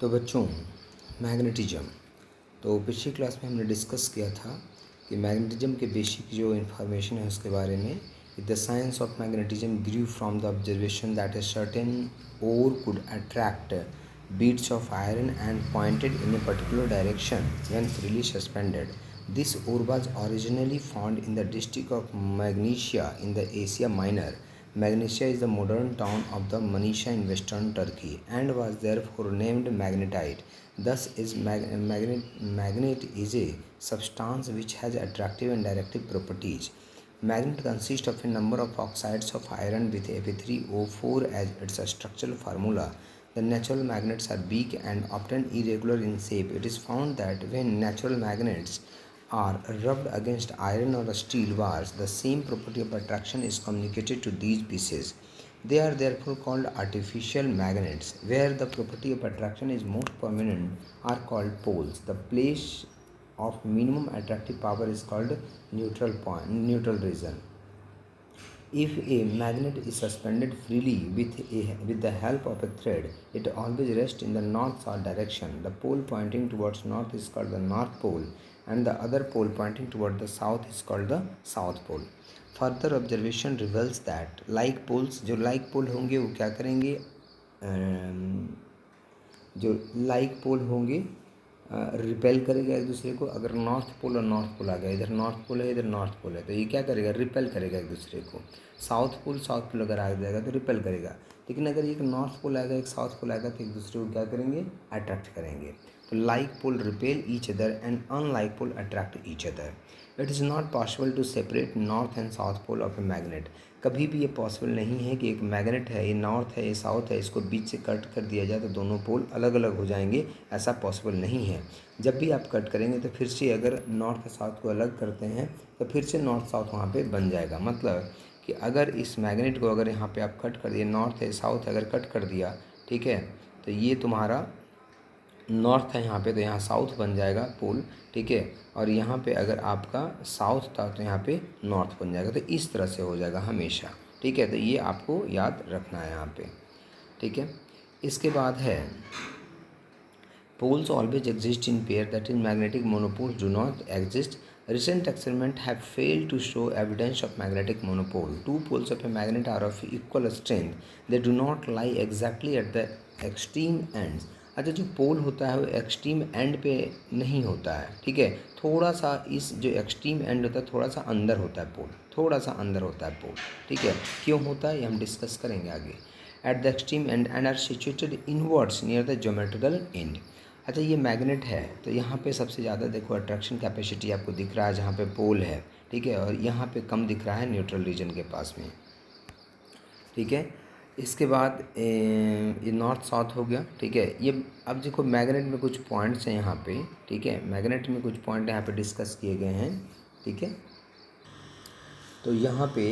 तो बच्चों, मैग्नेटिज्म, तो पिछली क्लास में हमने डिस्कस किया था कि मैग्नेटिज्म के बेसिक जो इन्फॉर्मेशन है उसके बारे में। The science of magnetism grew from the observation that a certain ore could attract beads of iron and pointed in a particular direction when freely suspended. This ore was originally found in the district of Magnesia in the Asia Minor. Magnesia is the modern town of the Manisha in western Turkey and was therefore named magnetite. Thus, magnet is a substance which has attractive and directive properties. Magnet consists of a number of oxides of iron with Fe3O4 as its structural formula. The natural magnets are weak and often irregular in shape. It is found that when natural magnets are rubbed against iron or steel bars, the same property of attraction is communicated to these pieces. They are therefore called artificial magnets. Where the property of attraction is most prominent are called poles. The place of minimum attractive power is called neutral region. If a magnet is suspended freely with the help of a thread, it always rests in the north-south direction. The pole pointing towards north is called the north pole, and the other pole pointing toward the south is called the south pole. Further observation reveals that like poles, जो like pole होंगे वो क्या करेंगे, जो like pole होंगे repel करेगा एक दूसरे को। अगर नॉर्थ पोल और नॉर्थ पोल आ गया, इधर नॉर्थ पोल है इधर नॉर्थ पोल है, तो ये क्या करेगा, रिपेल करेगा एक दूसरे को। साउथ पोल अगर आ जाएगा तो रिपेल करेगा। लेकिन अगर एक नॉर्थ पोल आएगा एक साउथ पोल आएगा तो एक दूसरे को क्या करेंगे, अट्रैक्ट करेंगे। तो like pole repel each other and unlike pole attract each other. It is not possible to separate north and south pole of a magnet. कभी भी ये पॉसिबल नहीं है कि एक मैग्नेट है, ये नॉर्थ है ये साउथ है, इसको बीच से कट कर दिया जाए तो दोनों पोल अलग अलग हो जाएंगे। ऐसा पॉसिबल नहीं है। जब भी आप कट करेंगे तो फिर से अगर नॉर्थ और साउथ को अलग करते हैं तो फिर से नॉर्थ साउथ वहाँ पे बन जाएगा। मतलब कि अगर इस मैग्नेट को अगर यहाँ पे आप कट कर दिए, नॉर्थ है साउथ अगर कट कर दिया, ठीक है, तो ये तुम्हारा नॉर्थ है यहाँ पे तो यहाँ साउथ बन जाएगा पोल, ठीक है। और यहाँ पे अगर आपका साउथ था तो यहाँ पे नॉर्थ बन जाएगा। तो इस तरह से हो जाएगा हमेशा, ठीक है। तो ये आपको याद रखना है यहाँ पे, ठीक है। इसके बाद है poles always exist in pair, that is magnetic monopoles do not exist. Recent experiments have failed to show evidence of magnetic monopole. Two poles of a magnet are of equal strength. They do not lie exactly at the extreme ends. अच्छा, जो पोल होता है वो extreme and पे नहीं होता है, ठीक है। थोड़ा सा इस जो एक्सट्रीम एंड होता है थोड़ा सा अंदर होता है पोल, थोड़ा सा अंदर होता है पोल, ठीक है। क्यों होता है ये हम डिस्कस करेंगे आगे। At the extreme end are situated inwards near the geometrical end. अच्छा, ये मैग्नेट है तो यहाँ पे सबसे ज़्यादा देखो अट्रैक्शन कैपेसिटी आपको दिख रहा है जहाँ पे पोल है, ठीक है, और यहाँ पे कम दिख रहा है न्यूट्रल रीजन के पास में, ठीक है। इसके बाद ये नॉर्थ साउथ हो गया, ठीक है। ये अब देखो मैग्नेट में कुछ पॉइंट्स हैं यहाँ पे, ठीक है, मैग्नेट में कुछ पॉइंट यहाँ पे डिस्कस किए गए हैं, ठीक है। तो यहाँ पे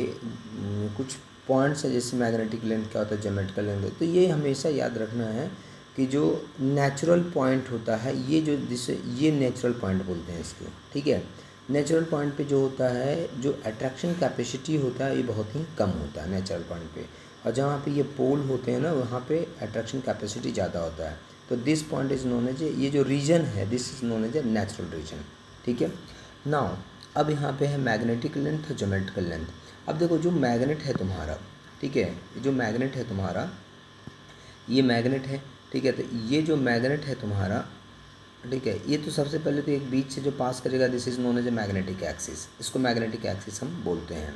कुछ पॉइंट्स हैं, जैसे मैग्नेटिक लेंथ क्या होता है, ज्योमेट्रिकल लेंथ। तो ये हमेशा याद रखना है कि जो नेचुरल पॉइंट होता है ये जो जिसे ये नेचुरल पॉइंट बोलते हैं इसको, ठीक है। नेचुरल पॉइंट पे जो होता है जो अट्रैक्शन कैपेसिटी होता है ये बहुत ही कम होता है नेचुरल पॉइंट पे, और जहाँ पे ये पोल होते हैं ना वहाँ पे अट्रैक्शन कैपेसिटी ज़्यादा होता है। तो this point is known as, ये जो रीजन है this is known as a natural region, ठीक है। नाउ अब यहाँ पे है मैग्नेटिक लेंथ और ज्योमेट्रिकल लेंथ। अब देखो जो मैग्नेट है तुम्हारा, ठीक है, जो मैग्नेट है तुम्हारा ये मैग्नेट है, ठीक है। तो ये जो मैग्नेट है तुम्हारा, ठीक है, ये तो सबसे पहले तो एक बीच से जो पास करेगा this is known as a magnetic axis, इसको मैग्नेटिक एक्सिस हम बोलते हैं।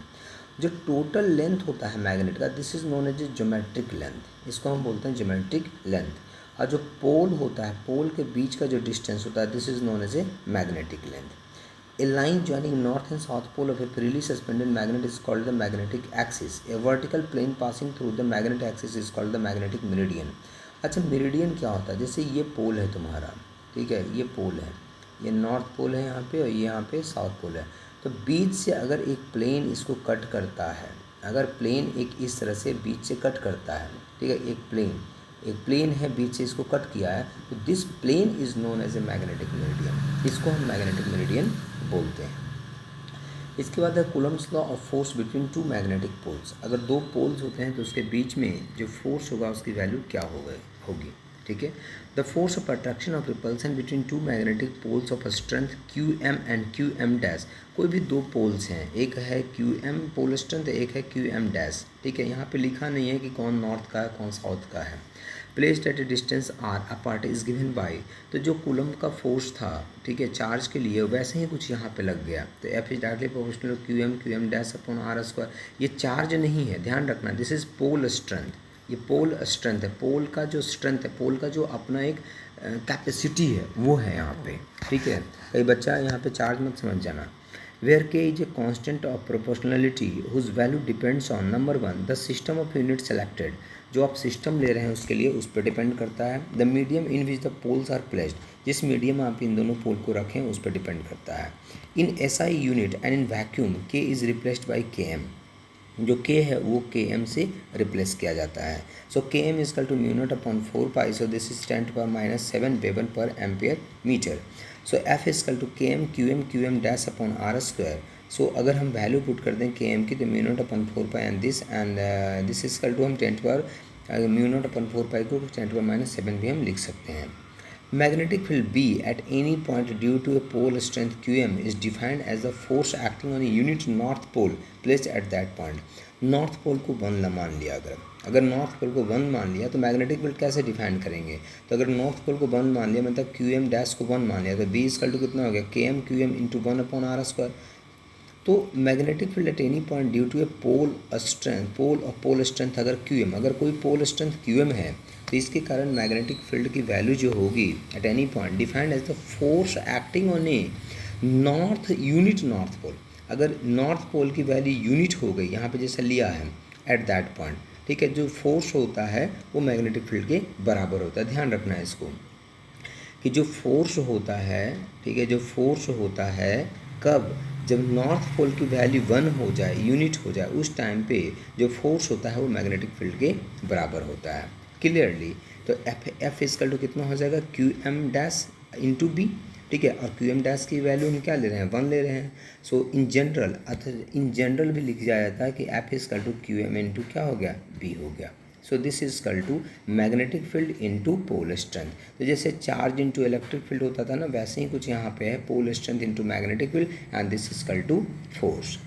जो टोटल लेंथ होता है मैग्नेट का this is known as a geometric length, इसको हम बोलते हैं ज्योमेट्रिक लेंथ। और जो पोल होता है पोल के बीच का जो डिस्टेंस होता है this is known as a magnetic length. A line joining north and south pole of a freely suspended magnet is called the magnetic axis. A vertical plane passing through the magnetic axis is called the magnetic meridian. अच्छा, meridian क्या होता है, जैसे ये पोल है तुम्हारा, ठीक है, ये पोल है, ये नॉर्थ पोल है यहाँ पे और ये यहाँ पे साउथ पोल है। तो बीच से अगर एक प्लेन इसको कट करता है, अगर प्लेन एक इस तरह से बीच से कट करता है, ठीक है, एक प्लेन है बीच से इसको कट किया है, तो this plane is known as a magnetic meridian, इसको हम मैग्नेटिक मेरिडियन बोलते हैं। इसके बाद है Coulomb's law of force between two magnetic poles. अगर दो पोल्स होते हैं तो उसके बीच में जो फोर्स होगा उसकी वैल्यू क्या होगी, ठीक ठीक है। The force of attraction of repulsion between two magnetic poles of strength Q M and Q M dash. कोई भी दो पोल्स हैं, एक है क्यू एम पोल स्ट्रेंथ, एक है क्यू एम डैश, ठीक है। यहाँ पे लिखा नहीं है कि कौन नॉर्थ का है कौन साउथ का है। Placed at a distance R apart is given by, तो जो कूलम का फोर्स था, ठीक है, चार्ज के लिए, वैसे ही कुछ यहाँ पे लग गया। तो F is directly proportional Q M dash upon are square. ये चार्ज नहीं है, ध्यान रखना, दिस इज पोल स्ट्रेंथ। ये पोल स्ट्रेंथ है, पोल का जो स्ट्रेंथ है, पोल का जो अपना एक कैपेसिटी है वो है यहाँ पे, ठीक है। कई बच्चा यहाँ पे चार्ज मत समझ जाना। Where K is a constant of proportionality whose value depends on number 1 the system of unit selected. जो आप सिस्टम ले रहे हैं उसके लिए उस पर डिपेंड करता है। The medium in which the poles are placed, जिस मीडियम में आप इन दोनों पोल को रखें उस पर डिपेंड करता है। In SI unit and in vacuum के इज रिप्लेस्ड बाई के एम, जो के है वो के एम से रिप्लेस किया जाता है। So k m equal to mu not upon 4 pi, so this is 10⁻⁻7 weber per ampere metre. So F is equal to k m q M dash upon are square. So अगर हम value put कर दें के M की, तो mu not upon 4 pi and this is equal to हम 10 पर mu naught upon 4 पाई को 10⁻⁻7 भी हम लिख सकते हैं। Magnetic field B at any point due to a pole strength Qm is defined as the force acting on a unit north pole placed at that point. North pole को 1 मान लिया, अगर नॉर्थ पोल को 1 मान लिया तो magnetic field कैसे define करेंगे। तो अगर नॉर्थ पोल को 1 मान लिया मतलब क्यू एम डैश को 1 मान लिया, तो बी इजकल टू कितना हो गया, k m q M into 1 upon are square. तो magnetic field at any point due to a pole strength, pole strength अगर क्यू एम, अगर कोई पोल स्ट्रेंथ क्यू एम है तो इसके कारण मैग्नेटिक फील्ड की वैल्यू जो होगी at any point defined as the force acting on a north unit north pole. अगर नॉर्थ पोल की वैल्यू यूनिट हो गई, यहाँ पे जैसा लिया है एट दैट पॉइंट, ठीक है, जो फोर्स होता है वो मैग्नेटिक फील्ड के बराबर होता है। ध्यान रखना है इसको कि जो फोर्स होता है, ठीक है, जो फोर्स होता है कब, जब नॉर्थ पोल की वैल्यू 1 हो जाए, यूनिट हो जाए, उस टाइम पे जो फोर्स होता है वो मैग्नेटिक फील्ड के बराबर होता है। क्लियरली, तो एफ इजकल टू कितना हो जाएगा, Q M dash into B, ठीक है, और क्यू एम डैश की वैल्यू हम क्या ले रहे हैं, 1 ले रहे हैं। सो इन जनरल भी लिख जाया जाता है कि F is equal to Q M into क्या हो गया, बी हो गया। So this is equal to magnetic field into pole strength. तो जैसे चार्ज इनटू इलेक्ट्रिक फील्ड होता था ना, वैसे ही कुछ यहाँ पे है, pole strength into magnetic field and this is equal to force.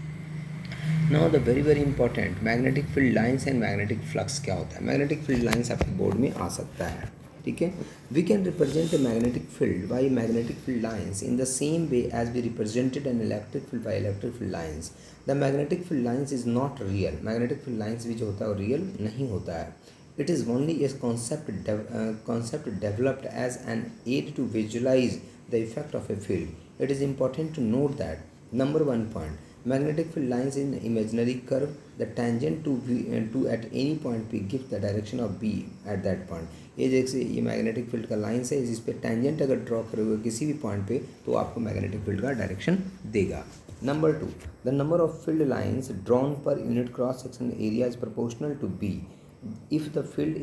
Now the very important magnetic field lines and magnetic flux क्या होता है। मैग्नेटिक फील्ड लाइंस आपके बोर्ड में आ सकता है, ठीक है। We can represent a magnetic field by magnetic field lines in the same way as we represented an electric field by electric field lines. The magnetic field lines is not real, magnetic field lines भी जो होता है वो real नहीं होता है। It is only a concept developed as an aid to visualize the effect of a field. It is important to note that number 1 point, magnetic field lines in imaginary curve, the tangent to at any point P gives the direction of B at that point. ये जैसे ये magnetic field का lines है, इस पर tangent अगर draw करोगे किसी भी पॉइंट पे तो आपको मैग्नेटिक फील्ड का डायरेक्शन देगा। Number 2, the number of field lines drawn per unit cross section area is proportional to B. If the field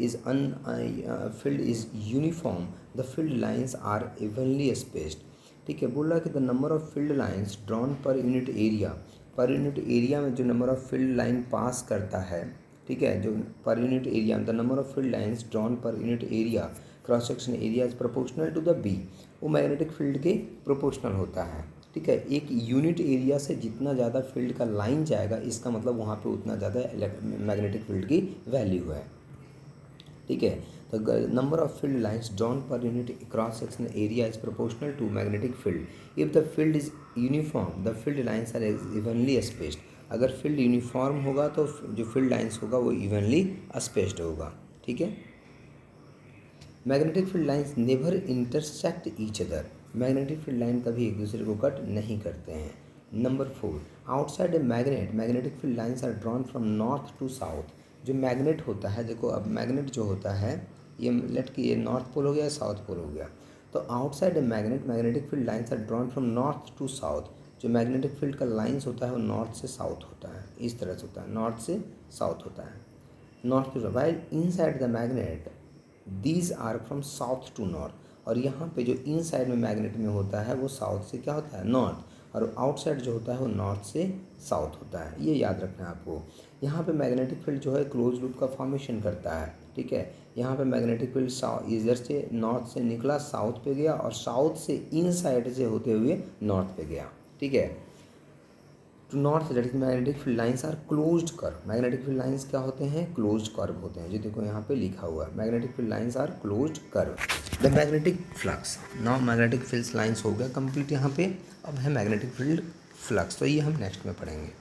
is uniform, the field lines are evenly spaced. ठीक है, बोल रहा है कि the number of field lines drawn per unit area में जो number of field line pass करता है, ठीक है, जो per unit area the number of field lines drawn per unit area cross section area is proportional to the B. वो magnetic field के proportional होता है, ठीक है। एक यूनिट एरिया से जितना ज़्यादा फील्ड का लाइन जाएगा इसका मतलब वहाँ पे उतना ज़्यादा मैग्नेटिक फील्ड की वैल्यू है, ठीक है। तो number of field lines drawn per unit cross section area is proportional to magnetic field. If the field is uniform the field lines are evenly spaced. अगर फील्ड यूनिफॉर्म होगा तो जो field lines होगा वो इवनली स्पेस्ड होगा, ठीक है। Magnetic field lines never intersect each other. Magnetic field line कभी एक दूसरे को कट नहीं करते हैं। Number 4, outside a magnetic field lines are drawn from north to south. जो मैग्नेट होता है, देखो अब मैग्नेट जो होता है ये लेट कि ये नॉर्थ पोल हो गया, साउथ पोल हो गया, तो outside a magnetic field lines are drawn from north to south. जो मैग्नेटिक फील्ड का लाइंस होता है वो नॉर्थ से साउथ होता है, इस तरह से होता है, नॉर्थ से साउथ होता है, north to. While inside the magnet these are from south to north. और यहाँ पे जो इन साइड में मैग्नेट में होता है वो साउथ से क्या होता है, नॉर्थ। और आउटसाइड जो होता है वो नॉर्थ से साउथ होता है, ये याद रखना है आपको। यहाँ पे मैग्नेटिक फील्ड जो है क्लोज लूप का फॉर्मेशन करता है, ठीक है। यहाँ पे मैग्नेटिक फील्ड इधर से नॉर्थ से निकला, साउथ पे गया और साउथ से इन साइड से होते हुए नॉर्थ पे गया, ठीक है। To north that is magnetic field lines are closed curve. Magnetic field lines क्या होते हैं? क्लोज्ड कर्व होते हैं, जो देखो यहाँ पे लिखा हुआ है, magnetic field lines are closed curve. The magnetic flux, now magnetic field lines हो गया कंप्लीट यहाँ पे। अब है मैग्नेटिक फील्ड फ्लक्स, तो ये हम नेक्स्ट में पढ़ेंगे।